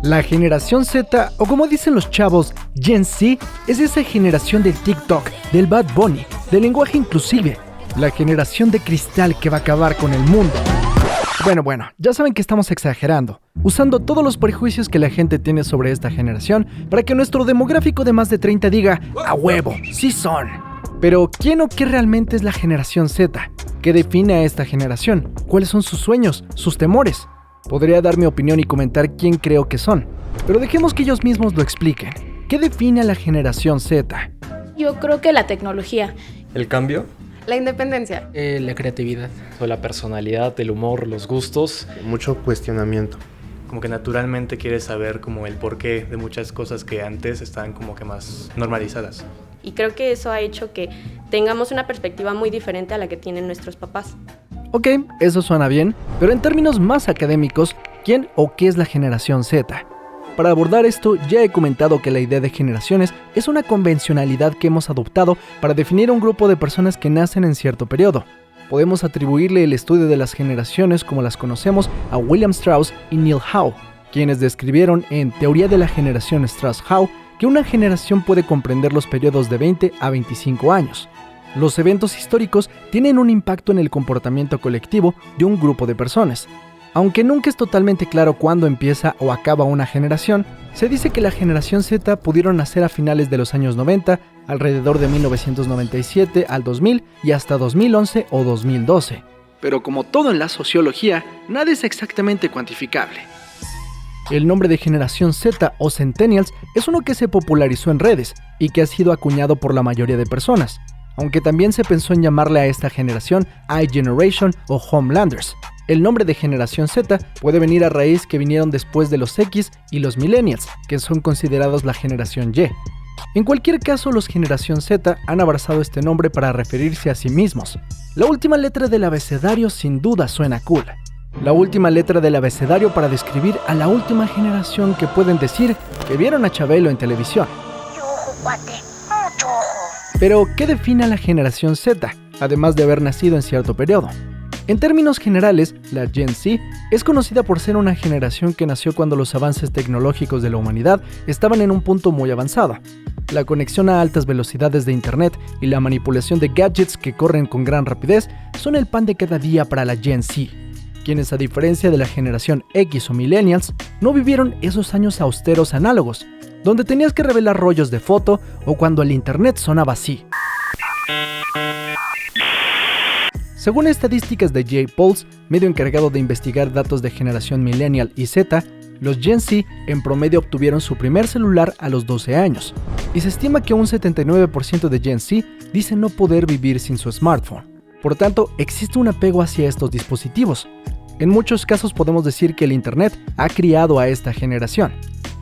La generación Z, o como dicen los chavos, Gen Z, es esa generación del TikTok, del Bad Bunny, del lenguaje inclusive, la generación de cristal que va a acabar con el mundo. Bueno, ya saben que estamos exagerando, usando todos los prejuicios que la gente tiene sobre esta generación para que nuestro demográfico de más de 30 diga, ¡a huevo, sí son! Pero, ¿quién o qué realmente es la generación Z? ¿Qué define a esta generación? ¿Cuáles son sus sueños, sus temores? Podría dar mi opinión y comentar quién creo que son, pero dejemos que ellos mismos lo expliquen. ¿Qué define a la generación Z? Yo creo que la tecnología. ¿El cambio? La independencia. La creatividad. La personalidad, el humor, los gustos. Mucho cuestionamiento. Como que naturalmente quieres saber como el porqué de muchas cosas que antes estaban como que más normalizadas. Y creo que eso ha hecho que tengamos una perspectiva muy diferente a la que tienen nuestros papás. Ok, eso suena bien, pero en términos más académicos, ¿quién o qué es la generación Z? Para abordar esto, ya he comentado que la idea de generaciones es una convencionalidad que hemos adoptado para definir un grupo de personas que nacen en cierto periodo. Podemos atribuirle el estudio de las generaciones como las conocemos a William Strauss y Neil Howe, quienes describieron en Teoría de la generación Strauss-Howe que una generación puede comprender los periodos de 20 a 25 años. Los eventos históricos tienen un impacto en el comportamiento colectivo de un grupo de personas. Aunque nunca es totalmente claro cuándo empieza o acaba una generación, se dice que la generación Z pudieron nacer a finales de los años 90, alrededor de 1997 al 2000 y hasta 2011 o 2012. Pero como todo en la sociología, nada es exactamente cuantificable. El nombre de generación Z o Centennials es uno que se popularizó en redes y que ha sido acuñado por la mayoría de personas, aunque también se pensó en llamarle a esta generación iGeneration o Homelanders. El nombre de generación Z puede venir a raíz que vinieron después de los X y los Millennials, que son considerados la generación Y. En cualquier caso, los generación Z han abrazado este nombre para referirse a sí mismos. La última letra del abecedario sin duda suena cool. La última letra del abecedario para describir a la última generación que pueden decir que vieron a Chabelo en televisión. Ojo, cuate, mucho ojo. Pero, ¿qué define a la generación Z, además de haber nacido en cierto periodo? En términos generales, la Gen Z es conocida por ser una generación que nació cuando los avances tecnológicos de la humanidad estaban en un punto muy avanzado. La conexión a altas velocidades de Internet y la manipulación de gadgets que corren con gran rapidez son el pan de cada día para la Gen Z, quienes a diferencia de la generación X o Millennials, no vivieron esos años austeros análogos, donde tenías que revelar rollos de foto o cuando el Internet sonaba así. Según estadísticas de J-Pulse, medio encargado de investigar datos de generación Millennial y Z, los Gen Z en promedio obtuvieron su primer celular a los 12 años, y se estima que un 79% de Gen Z dice no poder vivir sin su smartphone. Por tanto, existe un apego hacia estos dispositivos. En muchos casos podemos decir que el Internet ha criado a esta generación,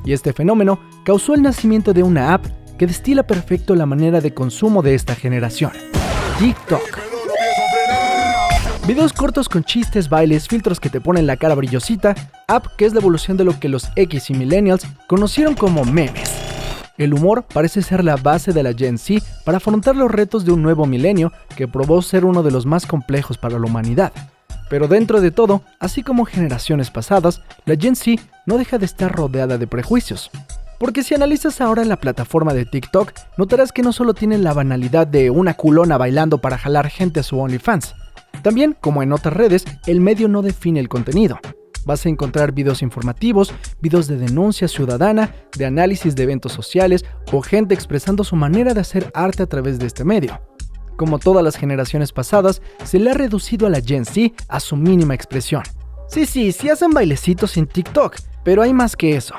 y este fenómeno causó el nacimiento de una app que destila perfecto la manera de consumo de esta generación: TikTok. Videos cortos con chistes, bailes, filtros que te ponen la cara brillosita, app que es la evolución de lo que los X y Millennials conocieron como memes. El humor parece ser la base de la Gen Z para afrontar los retos de un nuevo milenio que probó ser uno de los más complejos para la humanidad. Pero dentro de todo, así como generaciones pasadas, la Gen Z no deja de estar rodeada de prejuicios. Porque si analizas ahora la plataforma de TikTok, notarás que no solo tienen la banalidad de una culona bailando para jalar gente a su OnlyFans. También, como en otras redes, el medio no define el contenido. Vas a encontrar videos informativos, videos de denuncia ciudadana, de análisis de eventos sociales o gente expresando su manera de hacer arte a través de este medio. Como todas las generaciones pasadas, se le ha reducido a la Gen Z a su mínima expresión. Sí hacen bailecitos en TikTok, pero hay más que eso.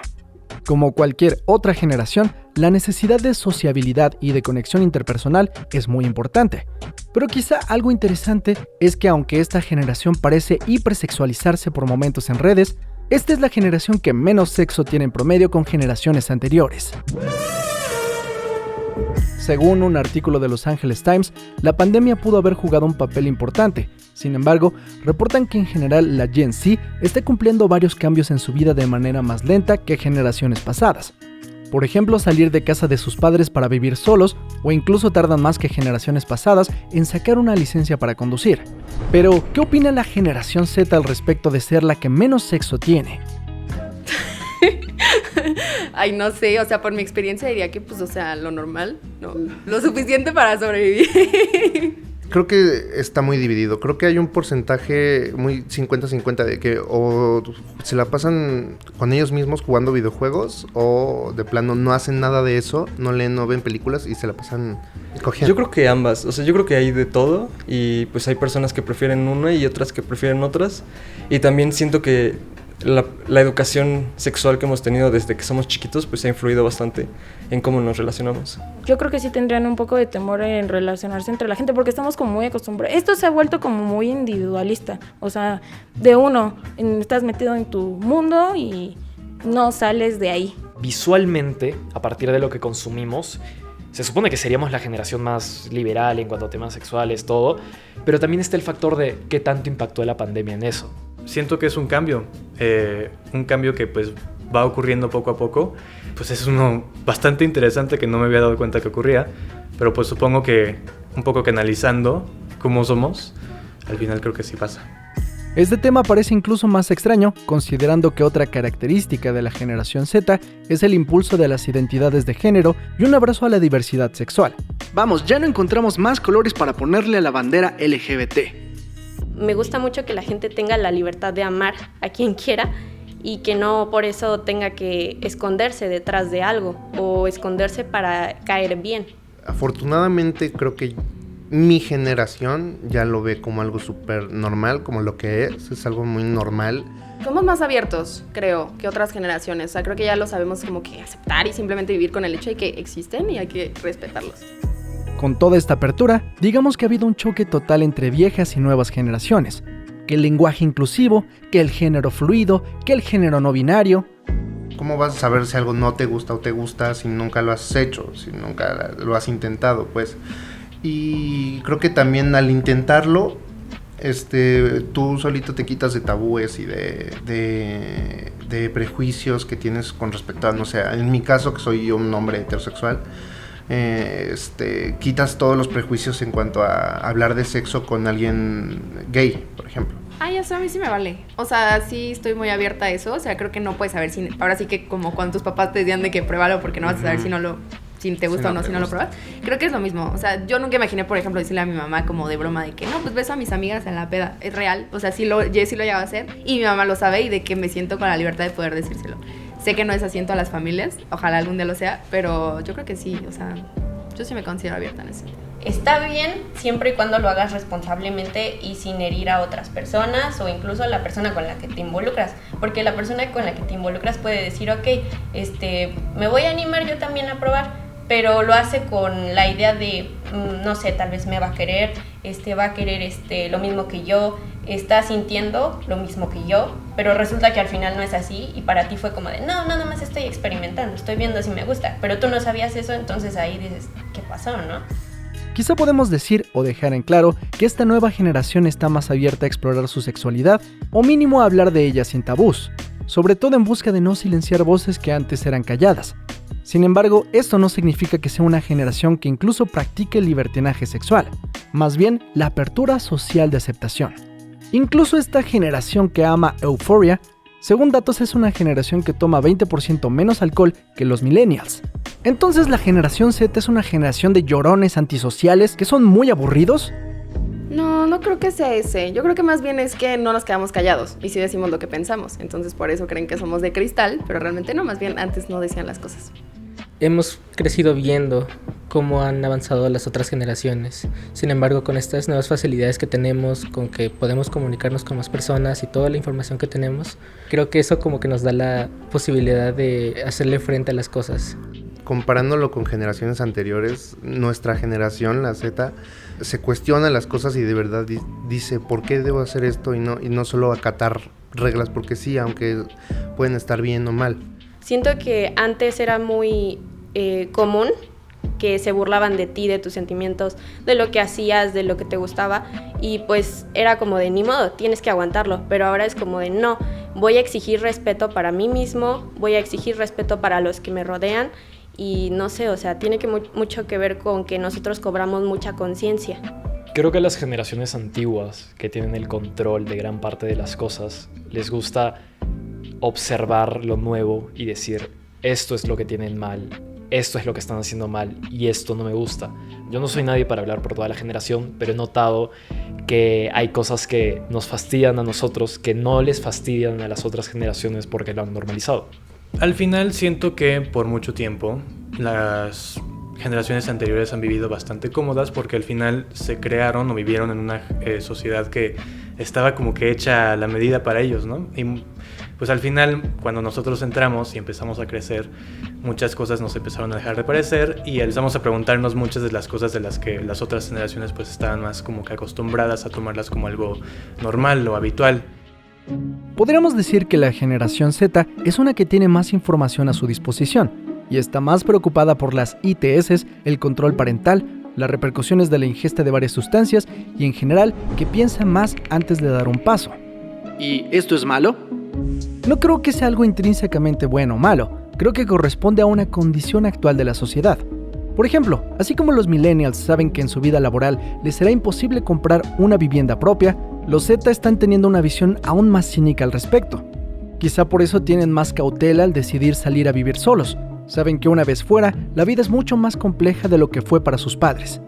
Como cualquier otra generación, la necesidad de sociabilidad y de conexión interpersonal es muy importante. Pero quizá algo interesante es que aunque esta generación parece hipersexualizarse por momentos en redes, esta es la generación que menos sexo tiene en promedio con generaciones anteriores. Según un artículo de Los Angeles Times, la pandemia pudo haber jugado un papel importante. Sin embargo, reportan que en general la Gen Z está cumpliendo varios cambios en su vida de manera más lenta que generaciones pasadas. Por ejemplo, salir de casa de sus padres para vivir solos, o incluso tardan más que generaciones pasadas en sacar una licencia para conducir. Pero, ¿qué opina la generación Z al respecto de ser la que menos sexo tiene? Ay, no sé, o sea, por mi experiencia diría que, pues, o sea, lo normal, no, lo suficiente para sobrevivir. Creo que está muy dividido. Creo que hay un porcentaje muy 50-50 de que o se la pasan con ellos mismos jugando videojuegos o de plano no hacen nada de eso, no leen, no ven películas y se la pasan cogiendo. Yo creo que ambas, o sea, yo creo que hay de todo y pues hay personas que prefieren una y otras que prefieren otras. Y también siento que la educación sexual que hemos tenido desde que somos chiquitos pues ha influido bastante en cómo nos relacionamos. Yo creo que sí tendrían un poco de temor en relacionarse entre la gente porque estamos como muy acostumbrados. Esto se ha vuelto como muy individualista, o sea, de uno, estás metido en tu mundo y no sales de ahí. Visualmente, a partir de lo que consumimos, se supone que seríamos la generación más liberal en cuanto a temas sexuales, todo, pero también está el factor de qué tanto impactó la pandemia en eso. Siento que es un cambio que pues va ocurriendo poco a poco. Pues es uno bastante interesante que no me había dado cuenta que ocurría, pero pues supongo que un poco que analizando cómo somos, al final creo que sí pasa. Este tema parece incluso más extraño, considerando que otra característica de la generación Z es el impulso de las identidades de género y un abrazo a la diversidad sexual. Vamos, ya no encontramos más colores para ponerle a la bandera LGBT. Me gusta mucho que la gente tenga la libertad de amar a quien quiera y que no por eso tenga que esconderse detrás de algo o esconderse para caer bien. Afortunadamente creo que mi generación ya lo ve como algo súper normal, como lo que es algo muy normal. Somos más abiertos, creo, que otras generaciones. O sea, creo que ya lo sabemos como que aceptar y simplemente vivir con el hecho de que existen y hay que respetarlos. Con toda esta apertura, digamos que ha habido un choque total entre viejas y nuevas generaciones. Que el lenguaje inclusivo, que el género fluido, que el género no binario. ¿Cómo vas a saber si algo no te gusta o te gusta si nunca lo has hecho, si nunca lo has intentado, pues? Y creo que también al intentarlo, tú solito te quitas de tabúes y de prejuicios que tienes con respecto a, no sé, en mi caso que soy un hombre heterosexual, quitas todos los prejuicios en cuanto a hablar de sexo con alguien gay, por ejemplo. Ay, eso a mí sí me vale. O sea, sí estoy muy abierta a eso. O sea, creo que no puedes saber si... Ahora sí que como cuando tus papás te decían de que pruébalo porque no vas a saber si te gusta o no, si no lo pruebas. Creo que es lo mismo. O sea, yo nunca imaginé, por ejemplo, decirle a mi mamá como de broma de que no, pues beso a mis amigas en la peda. Es real. O sea, yo sí lo llegaba a hacer. Y mi mamá lo sabe y de que me siento con la libertad de poder decírselo. Sé que no es así en todas las familias. Ojalá algún día lo sea. Pero yo creo que sí. O sea, yo sí me considero abierta en eso. Está bien siempre y cuando lo hagas responsablemente y sin herir a otras personas o incluso a la persona con la que te involucras, porque la persona con la que te involucras puede decir, ok, me voy a animar yo también a probar, pero lo hace con la idea de, no sé, tal vez me va a querer, va a querer lo mismo que yo, está sintiendo lo mismo que yo, pero resulta que al final no es así y para ti fue como de, no, nada más estoy experimentando, estoy viendo si me gusta, pero tú no sabías eso, entonces ahí dices, ¿qué pasó, no? Quizá podemos decir o dejar en claro que esta nueva generación está más abierta a explorar su sexualidad o mínimo a hablar de ella sin tabús, sobre todo en busca de no silenciar voces que antes eran calladas. Sin embargo, esto no significa que sea una generación que incluso practique el libertinaje sexual, más bien la apertura social de aceptación. Incluso esta generación que ama Euphoria, según datos es una generación que toma 20% menos alcohol que los millennials. Entonces, ¿la generación Z es una generación de llorones antisociales que son muy aburridos? No creo que sea ese. Yo creo que más bien es que no nos quedamos callados y sí decimos lo que pensamos. Entonces por eso creen que somos de cristal, pero realmente no, más bien antes no decían las cosas. Hemos crecido viendo cómo han avanzado las otras generaciones. Sin embargo, con estas nuevas facilidades que tenemos, con que podemos comunicarnos con más personas y toda la información que tenemos, creo que eso como que nos da la posibilidad de hacerle frente a las cosas. Comparándolo con generaciones anteriores, nuestra generación, la Z, se cuestiona las cosas y de verdad dice ¿por qué debo hacer esto? Y no solo acatar reglas porque sí, aunque pueden estar bien o mal. Siento que antes era muy común que se burlaban de ti, de tus sentimientos, de lo que hacías, de lo que te gustaba y pues era como de ni modo, tienes que aguantarlo, pero ahora es como de no, voy a exigir respeto para mí mismo, voy a exigir respeto para los que me rodean y no sé, o sea, tiene mucho que ver con que nosotros cobramos mucha conciencia. Creo que a las generaciones antiguas que tienen el control de gran parte de las cosas les gusta observar lo nuevo y decir esto es lo que tienen mal, esto es lo que están haciendo mal y esto no me gusta. Yo no soy nadie para hablar por toda la generación, pero he notado que hay cosas que nos fastidian a nosotros que no les fastidian a las otras generaciones porque lo han normalizado. Al final siento que por mucho tiempo las generaciones anteriores han vivido bastante cómodas porque al final se crearon o vivieron en una sociedad que estaba como que hecha a la medida para ellos, ¿no? Y pues al final, cuando nosotros entramos y empezamos a crecer, muchas cosas nos empezaron a dejar de parecer y empezamos a preguntarnos muchas de las cosas de las que las otras generaciones pues estaban más como que acostumbradas a tomarlas como algo normal o habitual. Podríamos decir que la generación Z es una que tiene más información a su disposición y está más preocupada por las ITS, el control parental, las repercusiones de la ingesta de varias sustancias y en general que piensa más antes de dar un paso. ¿Y esto es malo? No creo que sea algo intrínsecamente bueno o malo, creo que corresponde a una condición actual de la sociedad. Por ejemplo, así como los millennials saben que en su vida laboral les será imposible comprar una vivienda propia, los Z están teniendo una visión aún más cínica al respecto. Quizá por eso tienen más cautela al decidir salir a vivir solos. Saben que una vez fuera, la vida es mucho más compleja de lo que fue para sus padres.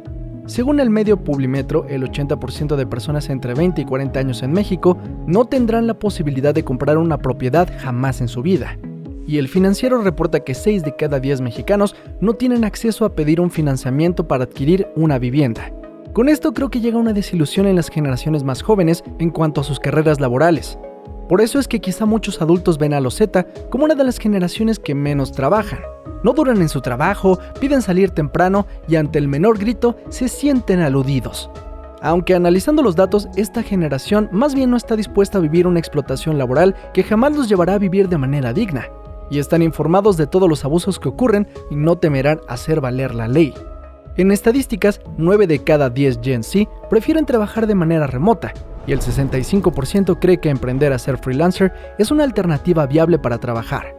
Según el medio Publimetro, el 80% de personas entre 20 y 40 años en México no tendrán la posibilidad de comprar una propiedad jamás en su vida. Y el Financiero reporta que 6 de cada 10 mexicanos no tienen acceso a pedir un financiamiento para adquirir una vivienda. Con esto creo que llega una desilusión en las generaciones más jóvenes en cuanto a sus carreras laborales. Por eso es que quizá muchos adultos ven a los Z como una de las generaciones que menos trabajan. No duran en su trabajo, piden salir temprano y ante el menor grito se sienten aludidos. Aunque analizando los datos, esta generación más bien no está dispuesta a vivir una explotación laboral que jamás los llevará a vivir de manera digna. Y están informados de todos los abusos que ocurren y no temerán hacer valer la ley. En estadísticas, 9 de cada 10 Gen Z prefieren trabajar de manera remota y el 65% cree que emprender a ser freelancer es una alternativa viable para trabajar.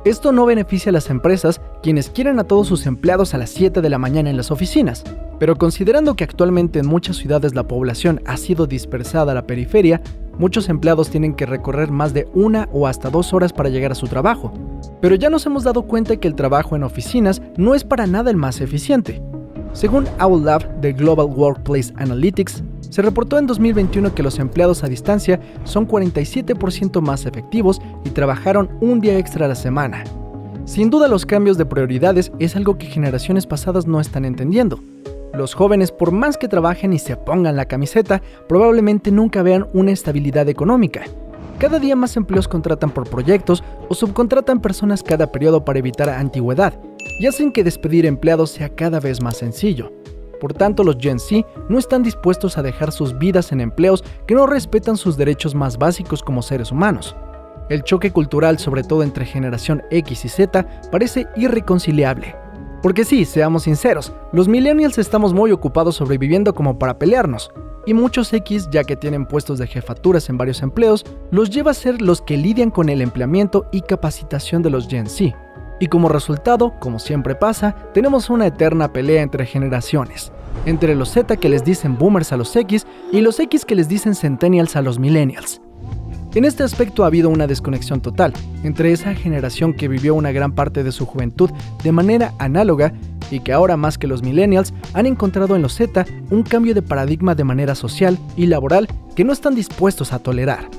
Esto no beneficia a las empresas, quienes quieren a todos sus empleados a las 7 de la mañana en las oficinas, pero considerando que actualmente en muchas ciudades la población ha sido dispersada a la periferia, muchos empleados tienen que recorrer más de 1 o hasta 2 horas para llegar a su trabajo. Pero ya nos hemos dado cuenta que el trabajo en oficinas no es para nada el más eficiente. Según Owl Lab de Global Workplace Analytics, se reportó en 2021 que los empleados a distancia son 47% más efectivos y trabajaron un día extra a la semana. Sin duda los cambios de prioridades es algo que generaciones pasadas no están entendiendo. Los jóvenes, por más que trabajen y se pongan la camiseta, probablemente nunca vean una estabilidad económica. Cada día más empleos contratan por proyectos o subcontratan personas cada periodo para evitar antigüedad y hacen que despedir empleados sea cada vez más sencillo. Por tanto, los Gen Z no están dispuestos a dejar sus vidas en empleos que no respetan sus derechos más básicos como seres humanos. El choque cultural, sobre todo entre generación X y Z, parece irreconciliable. Porque sí, seamos sinceros, los millennials estamos muy ocupados sobreviviendo como para pelearnos, y muchos X, ya que tienen puestos de jefaturas en varios empleos, los lleva a ser los que lidian con el empleamiento y capacitación de los Gen Z. Y como resultado, como siempre pasa, tenemos una eterna pelea entre generaciones, entre los Z que les dicen boomers a los X y los X que les dicen centennials a los millennials. En este aspecto ha habido una desconexión total entre esa generación que vivió una gran parte de su juventud de manera análoga y que ahora más que los millennials han encontrado en los Z un cambio de paradigma de manera social y laboral que no están dispuestos a tolerar.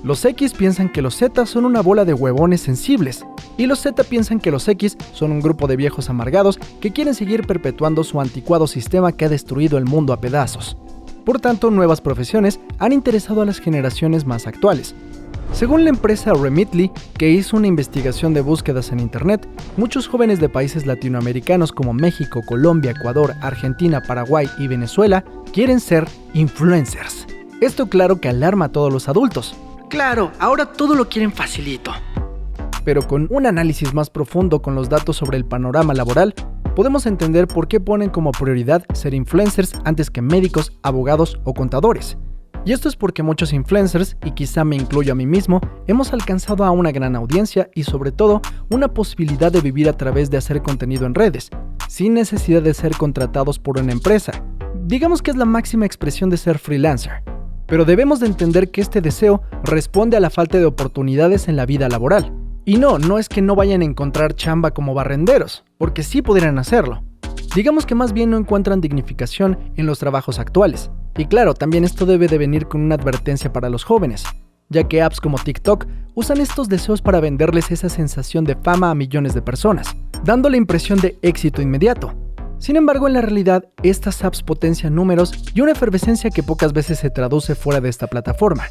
Los X piensan que los Z son una bola de huevones sensibles y los Z piensan que los X son un grupo de viejos amargados que quieren seguir perpetuando su anticuado sistema que ha destruido el mundo a pedazos. Por tanto, nuevas profesiones han interesado a las generaciones más actuales. Según la empresa Remitly, que hizo una investigación de búsquedas en Internet, muchos jóvenes de países latinoamericanos como México, Colombia, Ecuador, Argentina, Paraguay y Venezuela quieren ser influencers. Esto claro que alarma a todos los adultos. Claro, ahora todo lo quieren facilito. Pero con un análisis más profundo con los datos sobre el panorama laboral, podemos entender por qué ponen como prioridad ser influencers antes que médicos, abogados o contadores. Y esto es porque muchos influencers, y quizá me incluyo a mí mismo, hemos alcanzado a una gran audiencia y sobre todo una posibilidad de vivir a través de hacer contenido en redes, sin necesidad de ser contratados por una empresa. Digamos que es la máxima expresión de ser freelancer. Pero debemos de entender que este deseo responde a la falta de oportunidades en la vida laboral. Y no es que no vayan a encontrar chamba como barrenderos, porque sí pudieran hacerlo. Digamos que más bien no encuentran dignificación en los trabajos actuales. Y claro, también esto debe de venir con una advertencia para los jóvenes, ya que apps como TikTok usan estos deseos para venderles esa sensación de fama a millones de personas, dando la impresión de éxito inmediato. Sin embargo, en la realidad, estas apps potencian números y una efervescencia que pocas veces se traduce fuera de esta plataforma.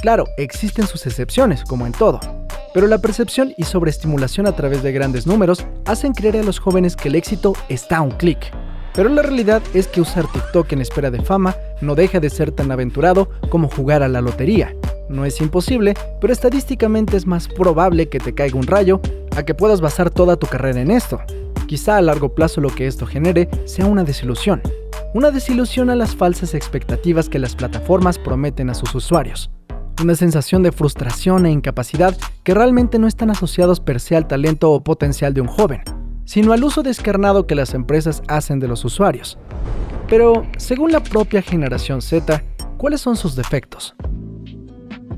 Claro, existen sus excepciones, como en todo, pero la percepción y sobreestimulación a través de grandes números hacen creer a los jóvenes que el éxito está a un clic. Pero la realidad es que usar TikTok en espera de fama no deja de ser tan aventurado como jugar a la lotería. No es imposible, pero estadísticamente es más probable que te caiga un rayo a que puedas basar toda tu carrera en esto. Quizá a largo plazo lo que esto genere sea una desilusión. Una desilusión a las falsas expectativas que las plataformas prometen a sus usuarios. Una sensación de frustración e incapacidad que realmente no están asociados per se al talento o potencial de un joven, sino al uso descarnado que las empresas hacen de los usuarios. Pero, según la propia generación Z, ¿cuáles son sus defectos?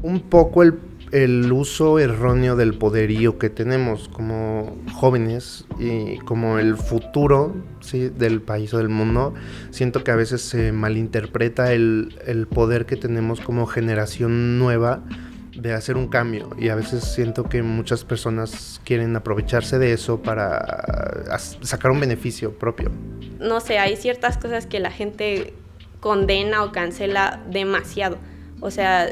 Un poco el uso erróneo del poderío que tenemos como jóvenes y como el futuro, ¿sí?, del país o del mundo. Siento que a veces se malinterpreta el poder que tenemos como generación nueva de hacer un cambio, y a veces siento que muchas personas quieren aprovecharse de eso para sacar un beneficio propio. No sé, hay ciertas cosas que la gente condena o cancela demasiado. O sea,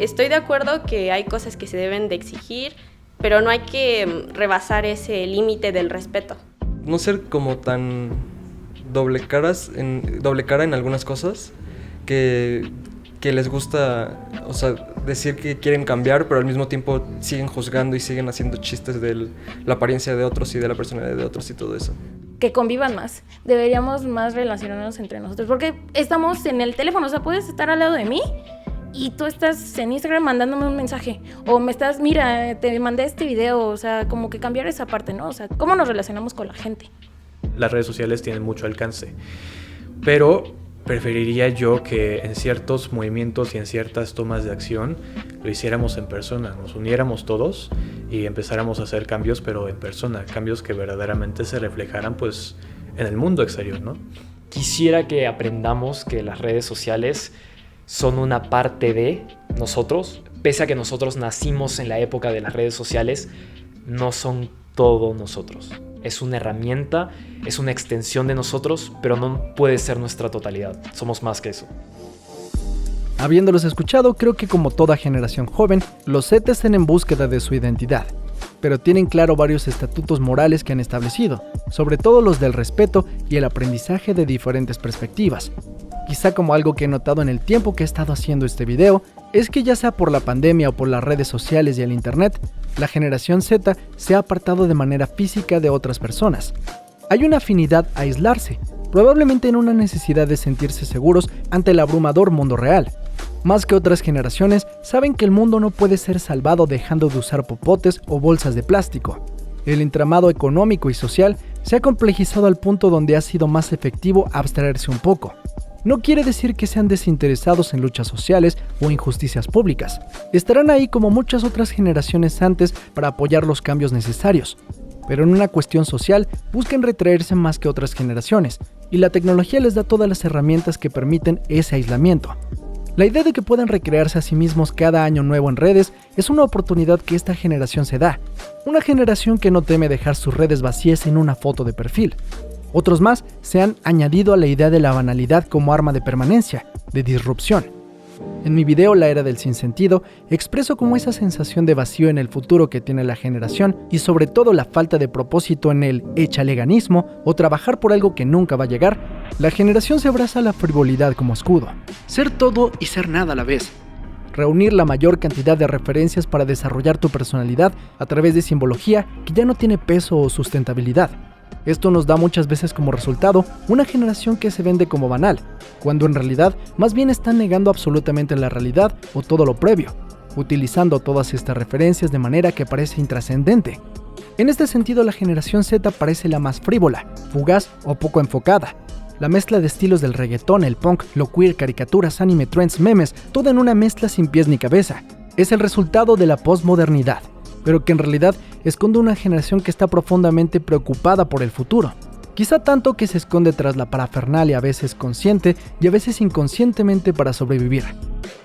estoy de acuerdo que hay cosas que se deben de exigir, pero no hay que rebasar ese límite del respeto. No ser como tan doble cara en algunas cosas que les gusta, o sea, decir que quieren cambiar, pero al mismo tiempo siguen juzgando y siguen haciendo chistes de la apariencia de otros y de la personalidad de otros y todo eso. Que convivan más. Deberíamos más relacionarnos entre nosotros, porque estamos en el teléfono, o sea, puedes estar al lado de mí y tú estás en Instagram mandándome un mensaje, o me estás, mira, te mandé este video, o sea, como que cambiar esa parte, ¿no? O sea, ¿cómo nos relacionamos con la gente? Las redes sociales tienen mucho alcance, pero preferiría yo que en ciertos movimientos y en ciertas tomas de acción lo hiciéramos en persona, nos uniéramos todos y empezáramos a hacer cambios, pero en persona, cambios que verdaderamente se reflejaran pues en el mundo exterior, ¿no? Quisiera que aprendamos que las redes sociales son una parte de nosotros, pese a que nosotros nacimos en la época de las redes sociales, no son todo nosotros. Es una herramienta, es una extensión de nosotros, pero no puede ser nuestra totalidad. Somos más que eso. Habiéndolos escuchado, creo que como toda generación joven, los Z están en búsqueda de su identidad, pero tienen claro varios estatutos morales que han establecido, sobre todo los del respeto y el aprendizaje de diferentes perspectivas. Quizá como algo que he notado en el tiempo que he estado haciendo este video, es que ya sea por la pandemia o por las redes sociales y el internet, la generación Z se ha apartado de manera física de otras personas. Hay una afinidad a aislarse, probablemente en una necesidad de sentirse seguros ante el abrumador mundo real. Más que otras generaciones, saben que el mundo no puede ser salvado dejando de usar popotes o bolsas de plástico. El entramado económico y social se ha complejizado al punto donde ha sido más efectivo abstraerse un poco. No quiere decir que sean desinteresados en luchas sociales o injusticias públicas. Estarán ahí como muchas otras generaciones antes para apoyar los cambios necesarios. Pero en una cuestión social buscan retraerse más que otras generaciones, y la tecnología les da todas las herramientas que permiten ese aislamiento. La idea de que puedan recrearse a sí mismos cada año nuevo en redes es una oportunidad que esta generación se da. Una generación que no teme dejar sus redes vacías en una foto de perfil. Otros más se han añadido a la idea de la banalidad como arma de permanencia, de disrupción. En mi video La Era del Sinsentido expreso como esa sensación de vacío en el futuro que tiene la generación y sobre todo la falta de propósito en el echaleganismo o trabajar por algo que nunca va a llegar. La generación se abraza a la frivolidad como escudo. Ser todo y ser nada a la vez. Reunir la mayor cantidad de referencias para desarrollar tu personalidad a través de simbología que ya no tiene peso o sustentabilidad. Esto nos da muchas veces como resultado una generación que se vende como banal, cuando en realidad más bien están negando absolutamente la realidad o todo lo previo, utilizando todas estas referencias de manera que parece intrascendente. En este sentido, la generación Z parece la más frívola, fugaz o poco enfocada. La mezcla de estilos del reggaetón, el punk, lo queer, caricaturas, anime, trends, memes, todo en una mezcla sin pies ni cabeza. Es el resultado de la posmodernidad. pero que en realidad esconde una generación que está profundamente preocupada por el futuro. Quizá tanto que se esconde tras la parafernalia a veces consciente y a veces inconscientemente para sobrevivir.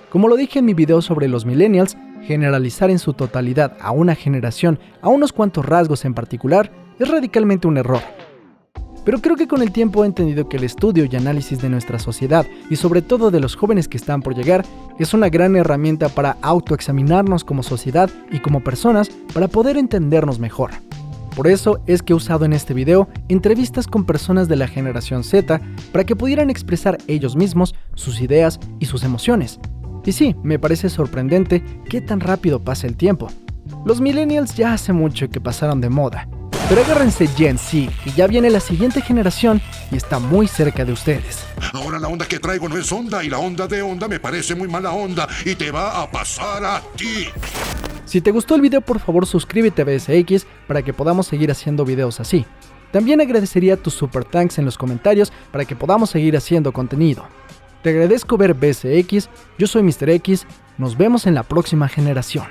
Como lo dije en mi video sobre los millennials, generalizar en su totalidad a una generación, a unos cuantos rasgos en particular, es radicalmente un error. Pero creo que con el tiempo he entendido que el estudio y análisis de nuestra sociedad, y sobre todo de los jóvenes que están por llegar, es una gran herramienta para autoexaminarnos como sociedad y como personas para poder entendernos mejor. Por eso es que he usado en este video entrevistas con personas de la generación Z para que pudieran expresar ellos mismos sus ideas y sus emociones. Y sí, me parece sorprendente qué tan rápido pasa el tiempo. Los millennials ya hace mucho que pasaron de moda. Pero agárrense Gen Z, que ya viene la siguiente generación y está muy cerca de ustedes. Ahora la onda que traigo no es onda y la onda de onda me parece muy mala onda y te va a pasar a ti. Si te gustó el video, por favor suscríbete a BSX para que podamos seguir haciendo videos así. También agradecería tus super thanks en los comentarios para que podamos seguir haciendo contenido. Te agradezco ver BSX, yo soy Mr. X, nos vemos en la próxima generación.